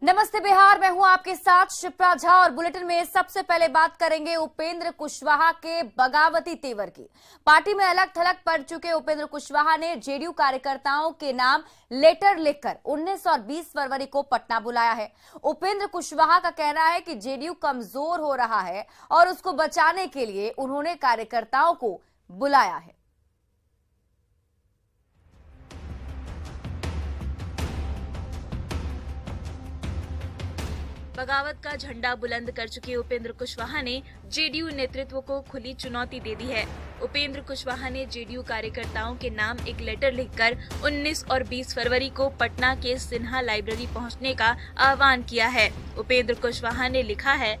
नमस्ते बिहार, मैं हूं आपके साथ शिप्रा झा और बुलेटिन में सबसे पहले बात करेंगे उपेंद्र कुशवाहा के बगावती तेवर की। पार्टी में अलग थलग पड़ चुके उपेंद्र कुशवाहा ने जेडीयू कार्यकर्ताओं के नाम लेटर लिखकर 19 और 20 फरवरी को पटना बुलाया है। उपेंद्र कुशवाहा का कहना है कि जेडीयू कमजोर हो रहा है और उसको बचाने के लिए उन्होंने कार्यकर्ताओं को बुलाया है। बगावत का झंडा बुलंद कर चुके उपेंद्र कुशवाहा ने जेडीयू नेतृत्व को खुली चुनौती दे दी है। उपेंद्र कुशवाहा ने जेडीयू कार्यकर्ताओं के नाम एक लेटर लिखकर 19 और 20 फरवरी को पटना के सिन्हा लाइब्रेरी पहुंचने का आह्वान किया है। उपेंद्र कुशवाहा ने लिखा है,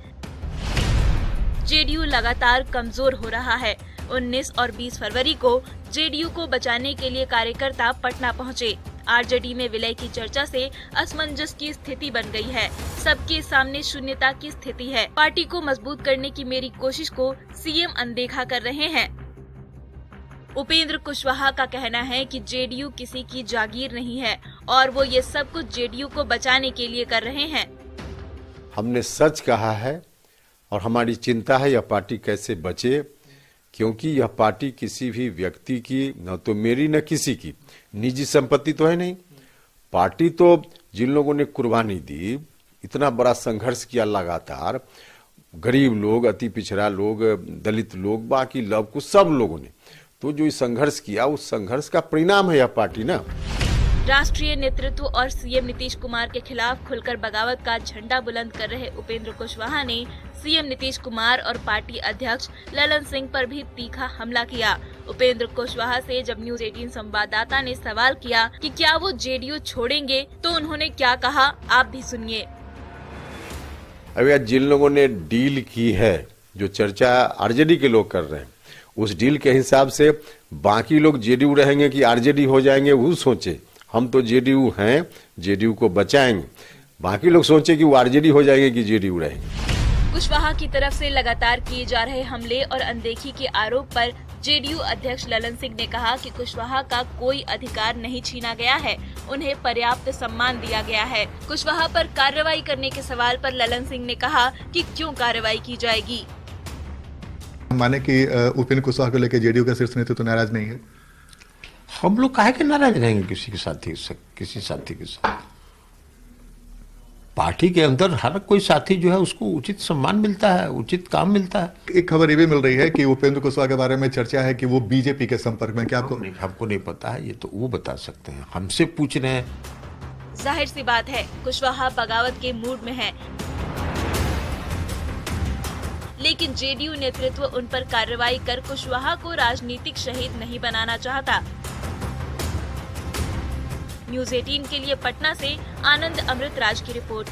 जेडीयू लगातार कमजोर हो रहा है। 19 और 20 फरवरी को जेडीयू को बचाने के लिए कार्यकर्ता पटना पहुंचे। आरजेडी में विलय की चर्चा से असमंजस की स्थिति बन गई है। सबके सामने शून्यता की स्थिति है। पार्टी को मजबूत करने की मेरी कोशिश को सीएम अनदेखा कर रहे हैं। उपेंद्र कुशवाहा का कहना है कि जेडीयू किसी की जागीर नहीं है और वो ये सब कुछ जेडीयू को बचाने के लिए कर रहे हैं। हमने सच कहा है और हमारी चिंता है यह पार्टी कैसे बचे, क्योंकि यह पार्टी किसी भी व्यक्ति की, न तो मेरी न किसी की निजी संपत्ति तो है नहीं। पार्टी तो जिन लोगों ने कुर्बानी दी, इतना बड़ा संघर्ष किया लगातार, गरीब लोग, अति पिछड़ा लोग, दलित लोग, बाकी लव कुछ सब लोगों ने तो जो संघर्ष किया, उस संघर्ष का परिणाम है यह पार्टी ना। राष्ट्रीय नेतृत्व और सीएम नीतीश कुमार के खिलाफ खुलकर बगावत का झंडा बुलंद कर रहे उपेंद्र कुशवाहा ने सीएम नीतीश कुमार और पार्टी अध्यक्ष ललन सिंह पर भी तीखा हमला किया। उपेंद्र कुशवाहा से जब न्यूज 18 संवाददाता ने सवाल किया कि क्या वो जेडीयू छोड़ेंगे, तो उन्होंने क्या कहा, आप भी सुनिए। अभी जिन लोगों ने डील की है, जो चर्चा आरजेडी के लोग कर रहे हैं, उस डील के हिसाब से बाकी लोग जेडीयू रहेंगे कि आरजेडी हो जाएंगे, वो सोचे। हम तो जेडीयू हैं, जेडीयू को बचाएंगे। बाकी लोग सोचे कि वो आरजेडी हो जाएंगे कि जेडीयू रहेंगे। कुशवाहा की तरफ से लगातार किए जा रहे हमले और अनदेखी के आरोप पर जेडीयू अध्यक्ष ललन सिंह ने कहा कि कुशवाहा का कोई अधिकार नहीं छीना गया है, उन्हें पर्याप्त सम्मान दिया गया है। कुशवाहा पर कार्रवाई करने के सवाल पर ललन सिंह ने कहा कि क्यों कार्रवाई की जाएगी। माने कि उपेंद्र कुशवाहा को लेकर जेडीयू का शीर्ष नेतृत्व तो नाराज नहीं है। हम लोग काहे के नाराज रहेंगे किसी साथी के साथ। पार्टी के अंदर हर कोई साथी जो है उसको उचित सम्मान मिलता है, उचित काम मिलता है। एक खबर ये भी मिल रही है कि उपेंद्र कुशवाहा के बारे में चर्चा है कि वो बीजेपी के संपर्क में। क्या हमको नहीं पता है, ये तो वो बता सकते हैं, हमसे पूछ रहे हैं। जाहिर सी बात है, कुशवाहा बगावत के मूड में है, लेकिन जेडीयू नेतृत्व उन पर कार्रवाई कर कुशवाहा को राजनीतिक शहीद नहीं बनाना चाहता। न्यूज 18 के लिए पटना से आनंद अमृतराज की रिपोर्ट।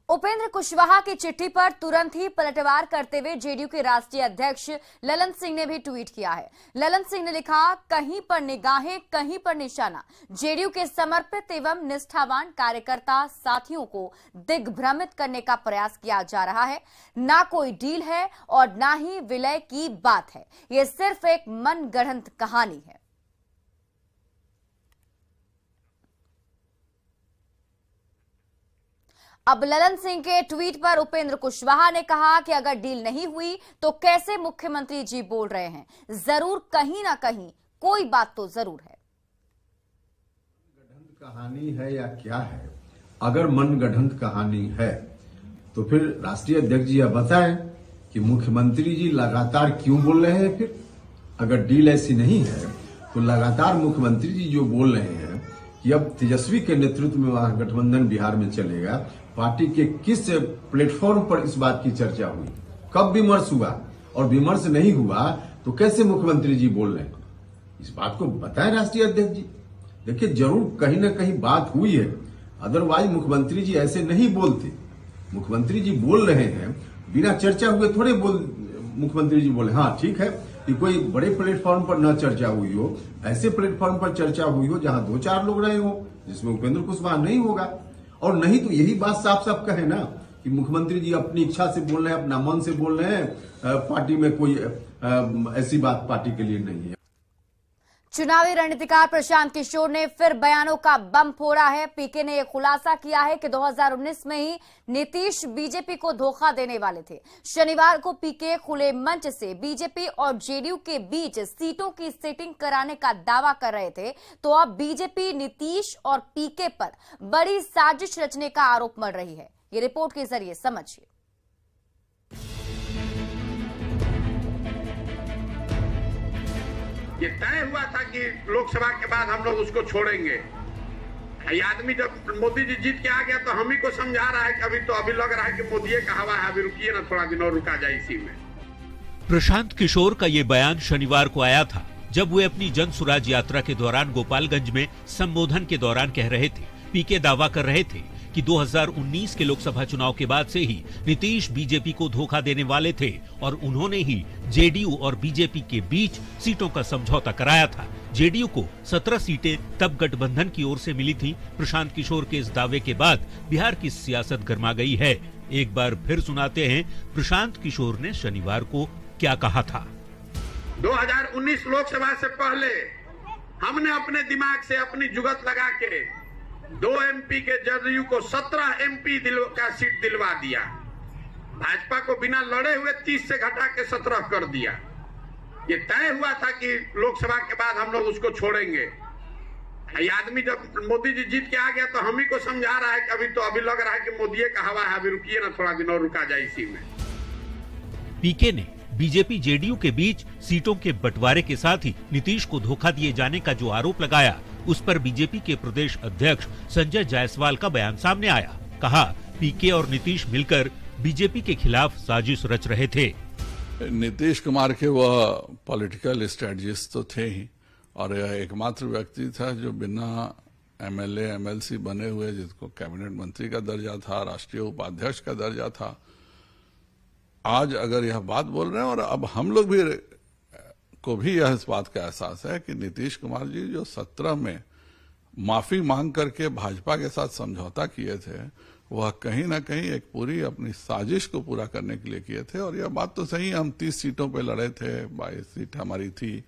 उपेंद्र कुशवाहा की चिट्ठी पर तुरंत ही पलटवार करते हुए जेडीयू के राष्ट्रीय अध्यक्ष ललन सिंह ने भी ट्वीट किया है। ललन सिंह ने लिखा, कहीं पर निगाहें कहीं पर निशाना। जेडीयू के समर्पित एवं निष्ठावान कार्यकर्ता साथियों को दिग्भ्रमित करने का प्रयास किया जा रहा है। ना कोई डील है और ना ही विलय की बात है, ये सिर्फ एक मनगढ़ंत कहानी है। अब ललन सिंह के ट्वीट पर उपेंद्र कुशवाहा ने कहा कि अगर डील नहीं हुई तो कैसे मुख्यमंत्री जी बोल रहे हैं, जरूर कहीं ना कहीं कोई बात तो जरूर है। मनगढ़ंत कहानी है या क्या है? अगर मनगढ़ंत कहानी है तो फिर राष्ट्रीय अध्यक्ष जी अब बताएं कि मुख्यमंत्री जी लगातार क्यों बोल रहे हैं। फिर अगर डील ऐसी नहीं है तो लगातार मुख्यमंत्री जी जो बोल रहे हैं कि अब तेजस्वी के नेतृत्व में गठबंधन बिहार में चलेगा, पार्टी के किस प्लेटफॉर्म पर इस बात की चर्चा हुई, कब विमर्श हुआ, और विमर्श नहीं हुआ तो कैसे मुख्यमंत्री जी बोल रहे हैं, इस बात को बताएं राष्ट्रीय अध्यक्ष जी। देखिए, जरूर कहीं ना कहीं बात हुई है, अदरवाइज मुख्यमंत्री जी ऐसे नहीं बोलते। मुख्यमंत्री जी बोल रहे हैं, बिना चर्चा हुए थोड़े मुख्यमंत्री जी बोले। हाँ ठीक है कि कोई बड़े प्लेटफॉर्म पर न चर्चा हुई हो, ऐसे प्लेटफॉर्म पर चर्चा हुई हो जहां 2-4 लोग रहे हो, जिसमें उपेंद्र कुशवाहा नहीं होगा। और नहीं तो यही बात साफ साफ कहे ना कि मुख्यमंत्री जी अपनी इच्छा से बोल रहे हैं, अपना मन से बोल रहे हैं, पार्टी में कोई ऐसी बात पार्टी के लिए नहीं है। चुनावी रणनीतिकार प्रशांत किशोर ने फिर बयानों का बम फोड़ा है। पीके ने यह खुलासा किया है कि 2019 में ही नीतीश बीजेपी को धोखा देने वाले थे। शनिवार को पीके खुले मंच से बीजेपी और जेडीयू के बीच सीटों की सेटिंग कराने का दावा कर रहे थे, तो अब बीजेपी नीतीश और पीके पर बड़ी साजिश रचने का आरोप मढ़ रही है। ये रिपोर्ट के जरिए समझिए। ये तय हुआ था कि लोकसभा के बाद हम लोग उसको छोड़ेंगे। ये आदमी जब मोदी जी जीत के आ गया तो हम ही को समझा रहा है कि अभी लग रहा है कि मोदी का हवा है, अभी रुकिए ना, थोड़ा दिन और रुका जाए इसी में। प्रशांत किशोर का ये बयान शनिवार को आया था, जब वे अपनी जन सुराज यात्रा के दौरान गोपालगंज में संबोधन के दौरान कह रहे थे। पीके दावा कर रहे थे कि 2019 के लोकसभा चुनाव के बाद से ही नीतीश बीजेपी को धोखा देने वाले थे और उन्होंने ही जेडीयू और बीजेपी के बीच सीटों का समझौता कराया था। जेडीयू को 17 सीटें तब गठबंधन की ओर से मिली थी। प्रशांत किशोर के इस दावे के बाद बिहार की सियासत गर्मा गई है। एक बार फिर सुनाते हैं प्रशांत किशोर ने शनिवार को क्या कहा था। 2019 लोकसभा से पहले हमने अपने दिमाग से अपनी जुगत लगा के 2 एमपी के जेडीयू को 17 एमपी का सीट दिलवा दिया। भाजपा को बिना लड़े हुए 30 से घटा के 17 कर दिया। ये तय हुआ था कि लोकसभा के बाद हम लोग उसको छोड़ेंगे। ये आदमी जब मोदी जी जीत के आ गया तो हम ही को समझा रहा है कि अभी लग रहा है कि मोदी का हवा है, अभी रुकिए ना, थोड़ा दिन और रुका जाए इसी में। पीके ने बीजेपी जेडीयू के बीच सीटों के बंटवारे के साथ ही नीतीश को धोखा दिए जाने का जो आरोप लगाया, उस पर बीजेपी के प्रदेश अध्यक्ष संजय जायसवाल का बयान सामने आया। कहा, पीके और नीतीश मिलकर बीजेपी के खिलाफ साजिश रच रहे थे। नीतीश कुमार के वह पॉलिटिकल स्ट्रेटजिस्ट तो थे ही, और यह एकमात्र व्यक्ति था जो बिना एमएलए एमएलसी बने हुए, जिसको कैबिनेट मंत्री का दर्जा था, राष्ट्रीय उपाध्यक्ष का दर्जा था, आज अगर यह बात बोल रहे हैं। और अब हम लोग भी को भी यह इस बात का एहसास है कि नीतीश कुमार जी जो 17 में माफी मांग करके भाजपा के साथ समझौता किए थे, वह कहीं ना कहीं एक पूरी अपनी साजिश को पूरा करने के लिए किए थे। और यह बात तो सही, हम 30 सीटों पे लड़े थे, 22 सीट हमारी थी,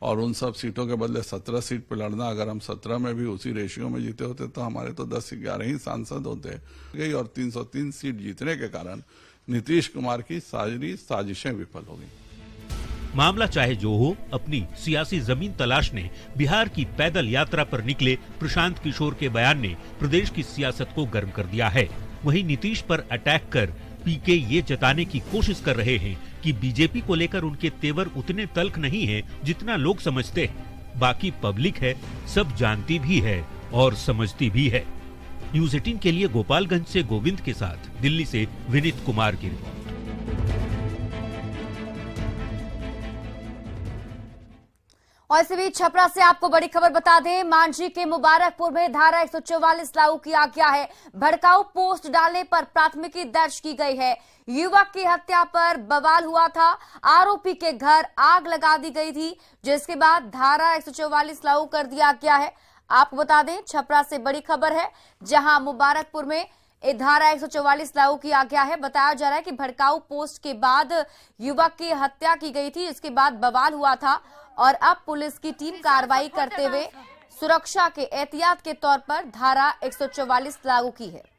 और उन सब सीटों के बदले 17 सीट पे लड़ना, अगर हम 17 में भी उसी रेशियो में जीते होते तो हमारे तो 10-11 ही सांसद होते गई, और 303 सीट जीतने के कारण नीतीश कुमार की सारी साजिशें विफल हो गई। मामला चाहे जो हो, अपनी सियासी जमीन तलाशने बिहार की पैदल यात्रा पर निकले प्रशांत किशोर के बयान ने प्रदेश की सियासत को गर्म कर दिया है। वहीं नीतीश पर अटैक कर पीके ये जताने की कोशिश कर रहे हैं कि बीजेपी को लेकर उनके तेवर उतने तल्ख नहीं है जितना लोग समझते हैं। बाकी पब्लिक है, सब जानती भी है और समझती भी है। न्यूज़ 18 के लिए गोपालगंज से गोविंद के साथ दिल्ली से विनीत कुमार की रिपोर्ट। और इसी बीच छपरा से आपको बड़ी खबर बता दें, मांझी के मुबारकपुर में धारा 144 लागू किया गया है। भड़काऊ पोस्ट डालने पर प्राथमिकी दर्ज की गई है। युवक की हत्या पर बवाल हुआ था। आरोपी के घर आग लगा दी गई थी, जिसके बाद धारा 144 लागू कर दिया गया है। आपको बता दें, छपरा से बड़ी खबर है, जहां मुबारकपुर में धारा 144 लागू किया गया है। बताया जा रहा है कि भड़काऊ पोस्ट के बाद युवक की हत्या की गई थी, इसके बाद बवाल हुआ था और अब पुलिस की टीम कार्रवाई करते हुए सुरक्षा के एहतियात के तौर पर धारा 144 लागू की है।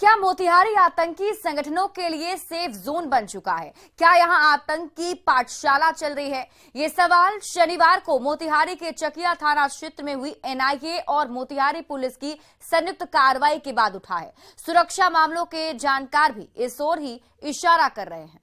क्या मोतिहारी आतंकी संगठनों के लिए सेफ जोन बन चुका है? क्या यहां आतंकी पाठशाला चल रही है? ये सवाल शनिवार को मोतिहारी के चकिया थाना क्षेत्र में हुई एनआईए और मोतिहारी पुलिस की संयुक्त कार्रवाई के बाद उठा है। सुरक्षा मामलों के जानकार भी इस ओर ही इशारा कर रहे हैं।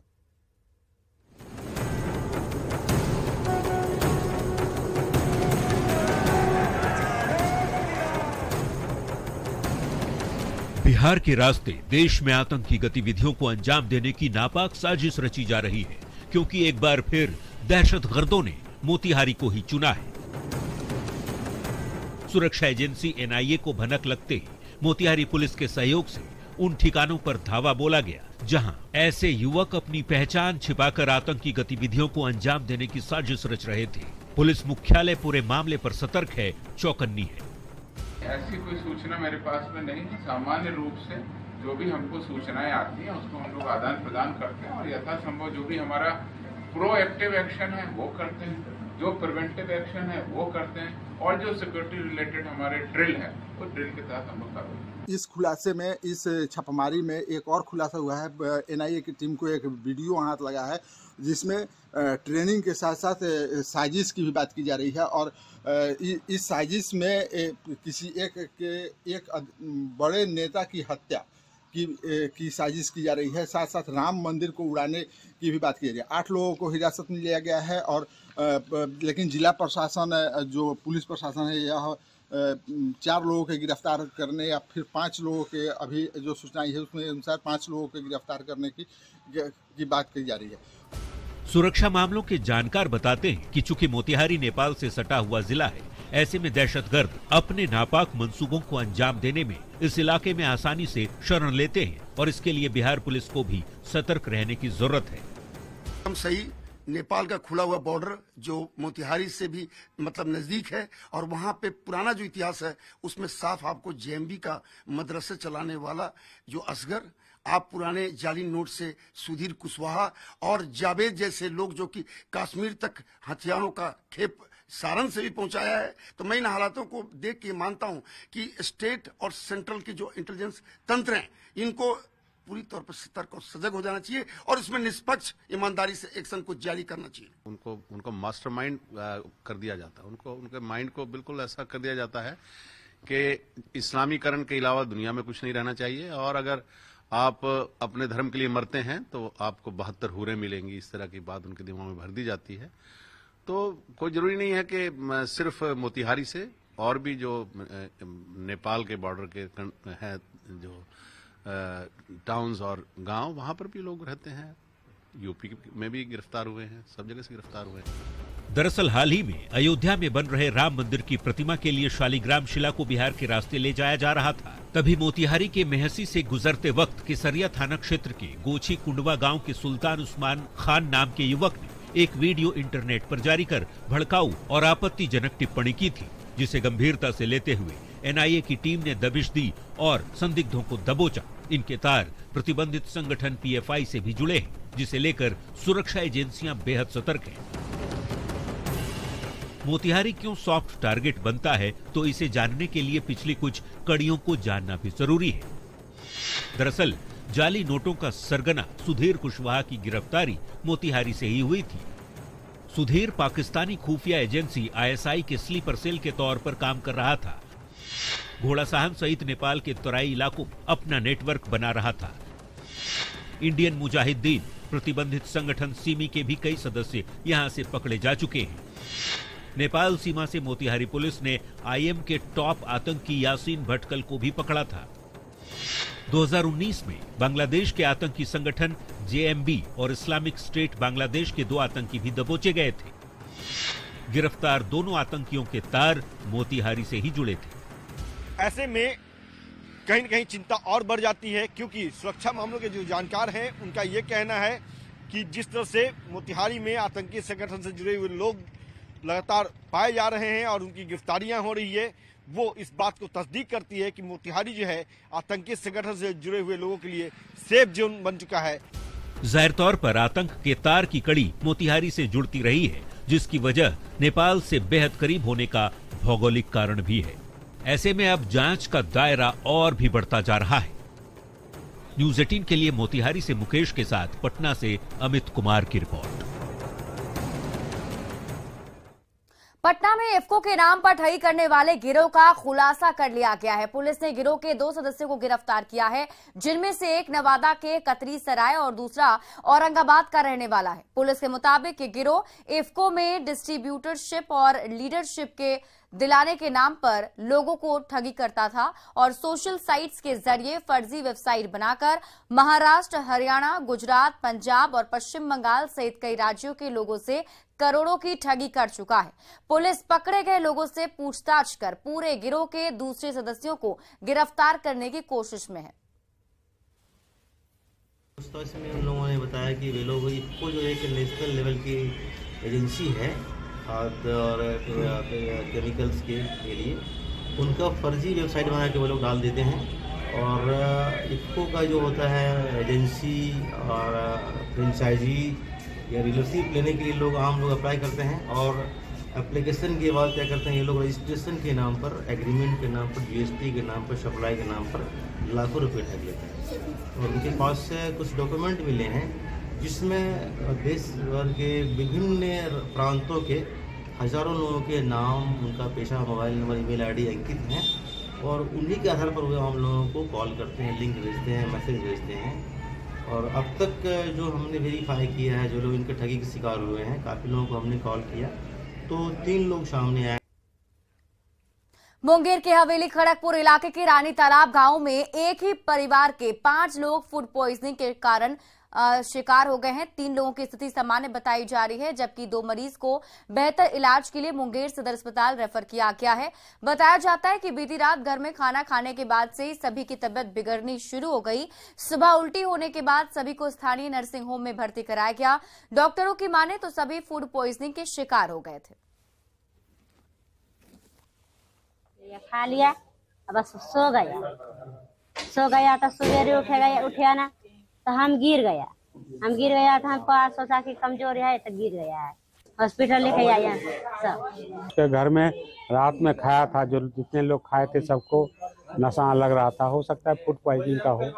बिहार के रास्ते देश में आतंकी गतिविधियों को अंजाम देने की नापाक साजिश रची जा रही है, क्योंकि एक बार फिर दहशतगर्दों ने मोतिहारी को ही चुना है। सुरक्षा एजेंसी एनआईए को भनक लगते ही मोतिहारी पुलिस के सहयोग से उन ठिकानों पर धावा बोला गया जहां ऐसे युवक अपनी पहचान छिपाकर आतंकी गतिविधियों को अंजाम देने की साजिश रच रहे थे। पुलिस मुख्यालय पूरे मामले पर सतर्क है, चौकन्नी है। ऐसी कोई सूचना मेरे पास में नहीं है। सामान्य रूप से जो भी हमको सूचनाएं आती हैं उसको हम लोग आदान प्रदान करते हैं और यथासंभव जो भी हमारा प्रोएक्टिव एक्शन है वो करते हैं, जो प्रिवेंटिव एक्शन है वो करते हैं, और जो सिक्योरिटी रिलेटेड हमारे ड्रिल है वो ड्रिल के तहत हम लोग करते हैं। इस खुलासे में, इस छापामारी में एक और खुलासा हुआ है। एनआईए की टीम को एक वीडियो हाथ लगा है जिसमें ट्रेनिंग के साथ साथ साजिश की भी बात की जा रही है, और इस साजिश में किसी एक बड़े नेता की हत्या की साजिश की जा रही है। साथ साथ राम मंदिर को उड़ाने की भी बात की जा रही है। 8 लोगों को हिरासत में लिया गया है, और लेकिन जिला प्रशासन, जो पुलिस प्रशासन है, यह 4 लोगों के गिरफ्तार करने या फिर 5 लोगों के, अभी जो सूचनाएं है उसमें अनुसार 5 लोगों के गिरफ्तार करने की बात की जा रही है। सुरक्षा मामलों के जानकार बताते हैं कि चूंकि मोतिहारी नेपाल से सटा हुआ जिला है, ऐसे में दहशतगर्द अपने नापाक मंसूबों को अंजाम देने में इस इलाके में आसानी से शरण लेते हैं, और इसके लिए बिहार पुलिस को भी सतर्क रहने की जरूरत है। हम सही नेपाल का खुला हुआ बॉर्डर जो मोतिहारी से भी मतलब नजदीक है, और वहां पे पुराना जो इतिहास है उसमें साफ आपको जेएमबी का मदरसा चलाने वाला जो असगर, आप पुराने जाली नोट से सुधीर कुशवाहा और जावेद जैसे लोग जो कि कश्मीर तक हथियारों का खेप सारण से भी पहुंचाया है। तो मैं इन हालातों को देख के मानता हूं कि स्टेट और सेंट्रल के जो इंटेलिजेंस तंत्र हैं इनको पूरी तौर पर सतर्क और सजग हो जाना चाहिए, और इसमें निष्पक्ष ईमानदारी से एक्शन को जारी करना चाहिए। उनको मास्टरमाइंड कर दिया जाता है, उनके माइंड को बिल्कुल ऐसा कर दिया जाता है कि इस्लामीकरण के अलावा दुनिया में कुछ नहीं रहना चाहिए, और अगर आप अपने धर्म के लिए मरते हैं तो आपको 72 हूरें मिलेंगी। इस तरह की बात उनके दिमाग में भर दी जाती है। तो कोई जरूरी नहीं है कि सिर्फ मोतिहारी से, और भी जो नेपाल के बॉर्डर के हैं जो टाउन्स और गांव, वहां पर भी लोग रहते हैं। यूपी में भी गिरफ्तार हुए हैं, सब जगह से गिरफ्तार हुए हैं। दरअसल हाल ही में अयोध्या में बन रहे राम मंदिर की प्रतिमा के लिए शालिग्राम शिला को बिहार के रास्ते ले जाया जा रहा था। तभी मोतिहारी के मेहसी से गुजरते वक्त केसरिया थाना क्षेत्र के गोछी कुंडवा गांव के सुल्तान उस्मान खान नाम के युवक ने एक वीडियो इंटरनेट पर जारी कर भड़काऊ और आपत्तिजनक टिप्पणी की थी, जिसे गंभीरता से लेते हुए एनआईए की टीम ने दबिश दी और संदिग्धों को दबोचा। इनके तार प्रतिबंधित संगठन पीएफआई से भी जुड़े हैं, जिसे लेकर सुरक्षा एजेंसियां बेहद सतर्क हैं। मोतिहारी क्यों सॉफ्ट टारगेट बनता है, तो इसे जानने के लिए पिछली कुछ कड़ियों को जानना भी जरूरी है। दरअसल जाली नोटों का सरगना सुधीर कुशवाहा की गिरफ्तारी मोतिहारी से ही हुई थी। सुधीर पाकिस्तानी खुफिया एजेंसी आईएसआई के स्लीपर सेल के तौर पर काम कर रहा था। घोड़ासाहन सहित नेपाल के तराई इलाकों में अपना नेटवर्क बना रहा था। इंडियन मुजाहिदीन प्रतिबंधित संगठन सिमी के भी कई सदस्य यहां से पकड़े जा चुके हैं। नेपाल सीमा से मोतिहारी पुलिस ने आईएम के टॉप आतंकी यासीन भटकल को भी पकड़ा था। 2019 में बांग्लादेश के आतंकी संगठन जेएमबी और इस्लामिक स्टेट बांग्लादेश के 2 आतंकी भी दबोचे गए थे। गिरफ्तार दोनों आतंकियों के तार मोतिहारी से ही जुड़े थे। ऐसे में कहीं न कहीं चिंता और बढ़ जाती है, क्योंकि सुरक्षा मामलों के जो जानकार हैं उनका ये कहना है कि जिस तरह से मोतिहारी में आतंकी संगठन से जुड़े हुए लोग लगातार पाए जा रहे हैं और उनकी गिरफ्तारियां हो रही है, वो इस बात को तस्दीक करती है कि मोतिहारी जो है आतंकी संगठन से जुड़े हुए लोगों के लिए सेफ जोन बन चुका है। जाहिर तौर पर आतंक के तार की कड़ी मोतिहारी से जुड़ती रही है, जिसकी वजह नेपाल से बेहद करीब होने का भौगोलिक कारण भी है। ऐसे में अब जांच का दायरा और भी बढ़ता जा रहा है। न्यूज़ 18 के लिए मोतिहारी से मुकेश के साथ पटना से अमित कुमार की रिपोर्ट। पटना में इफ्को के नाम पर ठगी करने वाले गिरोह का खुलासा कर लिया गया है। पुलिस ने गिरोह के 2 सदस्यों को गिरफ्तार किया है, जिनमें से एक नवादा के कतरी सराय और दूसरा औरंगाबाद का रहने वाला है। पुलिस के मुताबिक ये गिरोह इफ्को में डिस्ट्रीब्यूटरशिप और लीडरशिप के दिलाने के नाम पर लोगों को ठगी करता था और सोशल साइट्स के जरिए फर्जी वेबसाइट बनाकर महाराष्ट्र, हरियाणा, गुजरात, पंजाब और पश्चिम बंगाल सहित कई राज्यों के लोगों से करोड़ों की ठगी कर चुका है। पुलिस पकड़े गए लोगों से पूछताछ कर पूरे गिरोह के दूसरे सदस्यों को गिरफ्तार करने की कोशिश में है। पूछताछ में उन लोगों ने बताया कि वे लोग इसको जो एक नेशनल लेवल की एजेंसी है खाद और केमिकल्स के लिए, उनका फर्जी वेबसाइट बना के वो लोग डाल देते हैं और इफ़को का जो होता है एजेंसी और फ्रेंचाइजी या डीलरशिप लेने के लिए लोग आम लोग अप्लाई करते हैं और एप्लीकेशन के बाद क्या करते हैं ये लोग रजिस्ट्रेशन के नाम पर, एग्रीमेंट के नाम पर, जीएसटी के नाम पर, सप्लाई के नाम पर लाखों रुपए ठग लेते हैं। और उनके पास से कुछ डॉक्यूमेंट मिले हैं जिसमें देश भर के विभिन्न प्रांतों के हजारों लोगों के नाम, उनका पेशा, मोबाइल नंबर, ईमेल आईडी अंकित हैं और उन्हीं के आधार पर वे हम लोगों को कॉल करते हैं, लिंक भेजते हैं, मैसेज भेजते हैं। और अब तक जो हमने वेरीफाई किया है, जो लोग इनके ठगी के शिकार हुए हैं, काफ़ी लोगों को हमने कॉल किया तो 3 लोग सामने आए। मुंगेर के हवेली खड़गपुर इलाके के रानी तालाब गांव में एक ही परिवार के 5 लोग फूड पॉइजनिंग के कारण शिकार हो गए हैं। 3 लोगों की स्थिति सामान्य बताई जा रही है, जबकि 2 मरीज को बेहतर इलाज के लिए मुंगेर सदर अस्पताल रेफर किया गया है। बताया जाता है कि बीती रात घर में खाना खाने के बाद से ही सभी की तबीयत बिगड़नी शुरू हो गई। सुबह उल्टी होने के बाद सभी को स्थानीय नर्सिंग होम में भर्ती कराया गया। डॉक्टरों की माने तो सभी फूड पॉइजनिंग के शिकार हो गए थे। खा लिया, बस सो गया तो सवेरे उठे ना तो हम गिर गया तो हम सोचा कि कमजोर है तो गिर गया है, हॉस्पिटल लेके आए सब। उसके घर में रात में खाया था, जो जितने लोग खाए थे सबको नशा लग रहा था, हो सकता है फूड पॉइजनिंग का हो।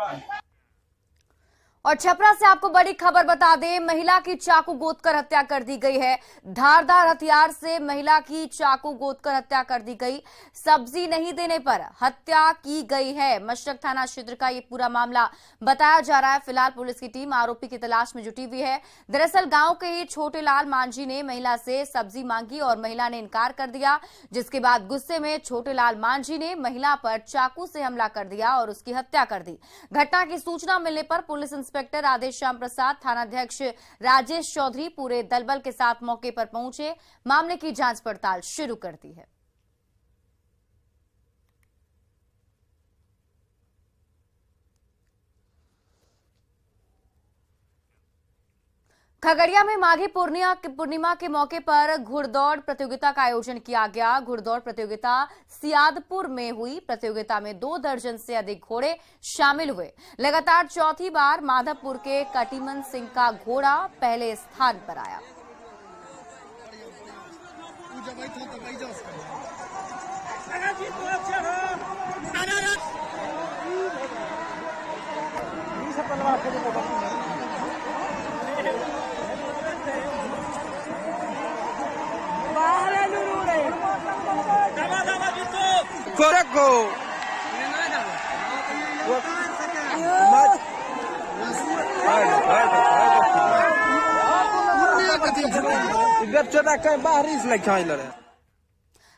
और छपरा से आपको बड़ी खबर बता दें, महिला की चाकू गोदकर हत्या कर दी गई है। धारदार हथियार से महिला की चाकू गोदकर हत्या कर दी गई। सब्जी नहीं देने पर हत्या की गई है। मशरक थाना क्षेत्र का ये पूरा मामला बताया जा रहा है। फिलहाल पुलिस की टीम आरोपी की तलाश में जुटी हुई है। दरअसल गांव के ही छोटे लाल मांझी ने महिला से सब्जी मांगी और महिला ने इनकार कर दिया, जिसके बाद गुस्से में छोटे लाल मांझी ने महिला पर चाकू से हमला कर दिया और उसकी हत्या कर दी। घटना की सूचना मिलने पर पुलिस इंस्पेक्टर आदेश श्याम प्रसाद, थानाध्यक्ष राजेश चौधरी पूरे दलबल के साथ मौके पर पहुंचे मामले की जांच पड़ताल शुरू कर दी है। खगड़िया में माघी पूर्णिमा के मौके पर घुड़दौड़ प्रतियोगिता का आयोजन किया गया। घुड़दौड़ प्रतियोगिता सियादपुर में हुई। प्रतियोगिता में 2 दर्जन से अधिक घोड़े शामिल हुए। लगातार चौथी बार माधवपुर के कटीमन सिंह का घोड़ा पहले स्थान पर आया।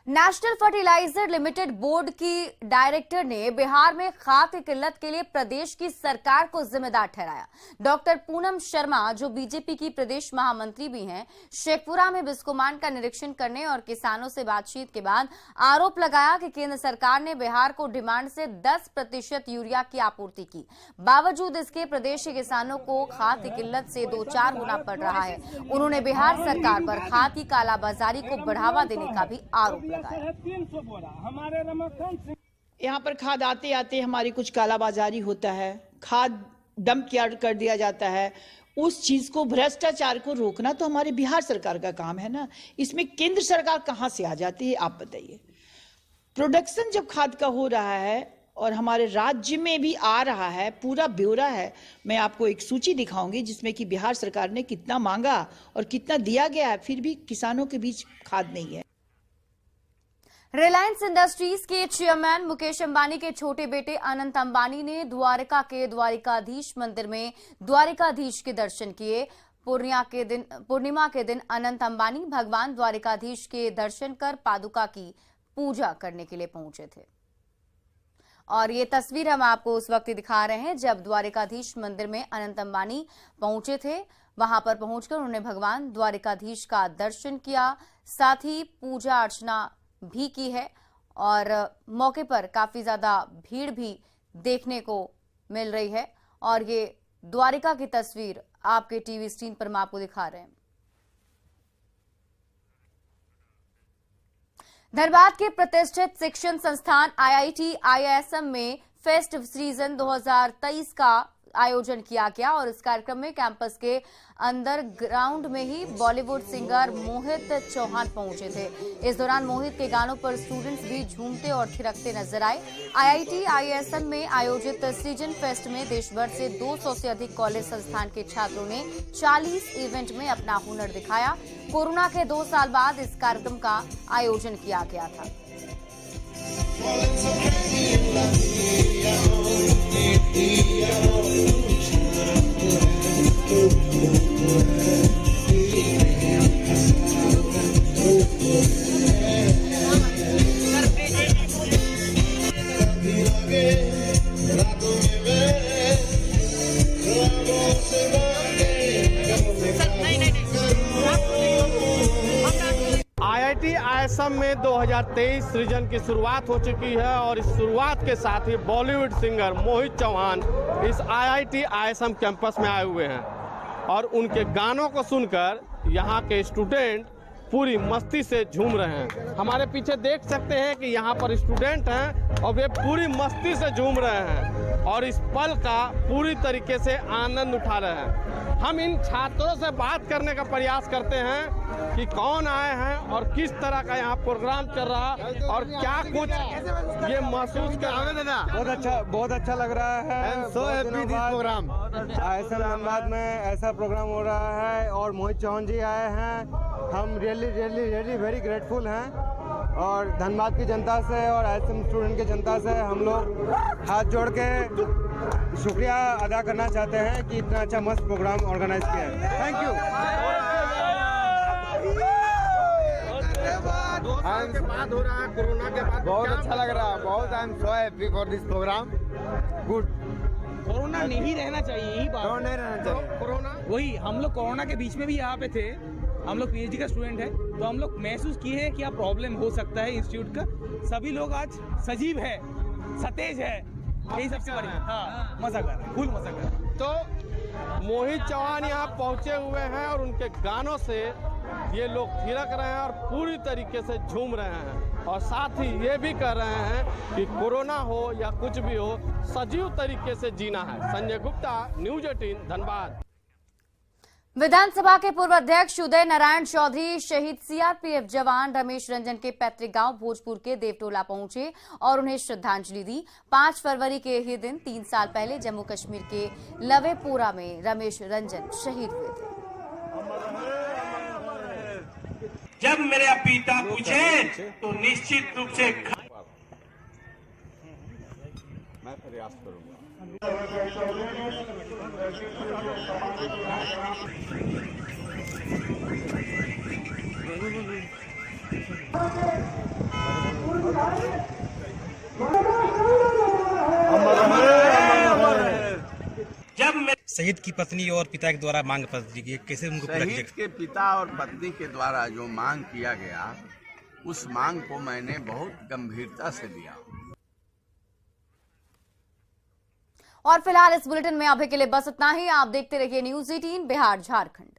नेशनल फर्टिलाइजर लिमिटेड बोर्ड की डायरेक्टर ने बिहार में खाद की किल्लत के लिए प्रदेश की सरकार को जिम्मेदार ठहराया। डॉक्टर पूनम शर्मा, जो बीजेपी की प्रदेश महामंत्री भी हैं, शेखपुरा में बिस्कोमान का निरीक्षण करने और किसानों से बातचीत के बाद आरोप लगाया कि केंद्र सरकार ने बिहार को डिमांड से 10% यूरिया की आपूर्ति की। बावजूद इसके प्रदेश के किसानों को खाद की किल्लत से 2-4 होना पड़ रहा है। उन्होंने बिहार सरकार पर खाद की कालाबाजारी को बढ़ावा देने का भी आरोप लगाया। यहाँ पर खाद आते आते हमारी कुछ कालाबाजारी होता है, खाद डंप कर दिया जाता है। उस चीज को, भ्रष्टाचार को रोकना तो हमारे बिहार सरकार का काम है ना। इसमें केंद्र सरकार कहां से आ जाती है, आप बताइए। प्रोडक्शन जब खाद का हो रहा है और हमारे राज्य में भी आ रहा है, पूरा ब्यौरा है। मैं आपको एक सूची दिखाऊंगी जिसमें कि बिहार सरकार ने कितना मांगा और कितना दिया गया है, फिर भी किसानों के बीच खाद नहीं है। रिलायंस इंडस्ट्रीज के चेयरमैन मुकेश अंबानी के छोटे बेटे अनंत अंबानी ने द्वारका के द्वारिकाधीश मंदिर में द्वारिकाधीश के दर्शन किए। पूर्णिमा के दिन अनंत अंबानी भगवान द्वारिकाधीश के दर्शन कर पादुका की पूजा करने के लिए पहुंचे थे। और ये तस्वीर हम आपको उस वक्त दिखा रहे हैं जब द्वारिकाधीश मंदिर में अनंत अंबानी पहुंचे थे। वहां पर पहुंचकर उन्होंने भगवान द्वारिकाधीश का दर्शन किया, साथ ही पूजा अर्चना भी की है और मौके पर काफी ज्यादा भीड़ भी देखने को मिल रही है। और ये द्वारिका की तस्वीर आपके टीवी स्क्रीन पर हम आपको दिखा रहे हैं। धनबाद के प्रतिष्ठित शिक्षण संस्थान IIT IISM में फेस्ट सीजन 2023 का आयोजन किया गया और इस कार्यक्रम में कैंपस के अंदर ग्राउंड में ही बॉलीवुड सिंगर मोहित चौहान पहुंचे थे। इस दौरान मोहित के गानों पर स्टूडेंट्स भी झूमते और थिरकते नजर आए। IIT IISM में आयोजित सीजन फेस्ट में देश भर से 200 से अधिक कॉलेज संस्थान के छात्रों ने 40 इवेंट में अपना हुनर दिखाया। कोरोना के 2 साल बाद इस कार्यक्रम का आयोजन किया गया था। IIT IISM में 2023 सृजन की शुरुआत हो चुकी है और इस शुरुआत के साथ ही बॉलीवुड सिंगर मोहित चौहान इस IIT IISM कैंपस में आए हुए हैं और उनके गानों को सुनकर यहाँ के स्टूडेंट पूरी मस्ती से झूम रहे हैं। हमारे पीछे देख सकते हैं कि यहाँ पर स्टूडेंट हैं और वे पूरी मस्ती से झूम रहे हैं और इस पल का पूरी तरीके से आनंद उठा रहे हैं। हम इन छात्रों से बात करने का प्रयास करते हैं कि कौन आए हैं और किस तरह का यहाँ प्रोग्राम चल रहा है और क्या कुछ ये महसूस कर रहे हैं। बहुत अच्छा लग रहा है। So happy this program. IISM Dhanbad में ऐसा प्रोग्राम हो रहा है और मोहित चौहान जी आए हैं। हम रियली वेरी ग्रेटफुल हैं और धनबाद की जनता से और IISM स्टूडेंट की जनता से हम लोग हाथ जोड़ के शुक्रिया अदा करना चाहते हैं कि इतना अच्छा मस्त प्रोग्राम ऑर्गेनाइज किया है। Thank you. बाद हो रहा है कोरोना के बाद बहुत अच्छा लग रहा है। बहुत I am so happy for this program. Good. Corona नहीं रहना चाहिए, यही बात नहीं रहना चाहिए। कोरोना वही हम लोग कोरोना के बीच में भी यहाँ पे थे। हम लोग PhD का स्टूडेंट है तो हम लोग महसूस किए हैं क्या प्रॉब्लम हो सकता है इंस्टीट्यूट का। सभी लोग आज सजीव है, सतेज है, यही सबसे बड़ी। हाँ, मजा कर रहे हैं, फुल मजा कर रहे हैं। तो मोहित चौहान यहाँ पहुंचे हुए हैं और उनके गानों से ये लोग थिरक रहे हैं और पूरी तरीके से झूम रहे हैं और साथ ही ये भी कह रहे हैं कि कोरोना हो या कुछ भी हो सजीव तरीके से जीना है। संजय गुप्ता, न्यूज़ 18 धनबाद। विधानसभा के पूर्व अध्यक्ष उदय नारायण चौधरी शहीद CRPF जवान रमेश रंजन के पैतृक गांव भोजपुर के देवटोला पहुंचे और उन्हें श्रद्धांजलि दी। 5 फरवरी के ही दिन 3 साल पहले जम्मू कश्मीर के लवेपुरा में रमेश रंजन शहीद हुए थे। जब मेरे पिता पूछे तो निश्चित रूप से मैं प्रयास करूंगा। शहीद की पत्नी और पिता के द्वारा मांग पत्र की कैसे उनको शहीद के पिता और पत्नी के द्वारा जो मांग किया गया उस मांग को मैंने बहुत गंभीरता से लिया। और फिलहाल इस बुलेटिन में अभी के लिए बस इतना ही। आप देखते रहिए न्यूज़ 18 बिहार झारखंड।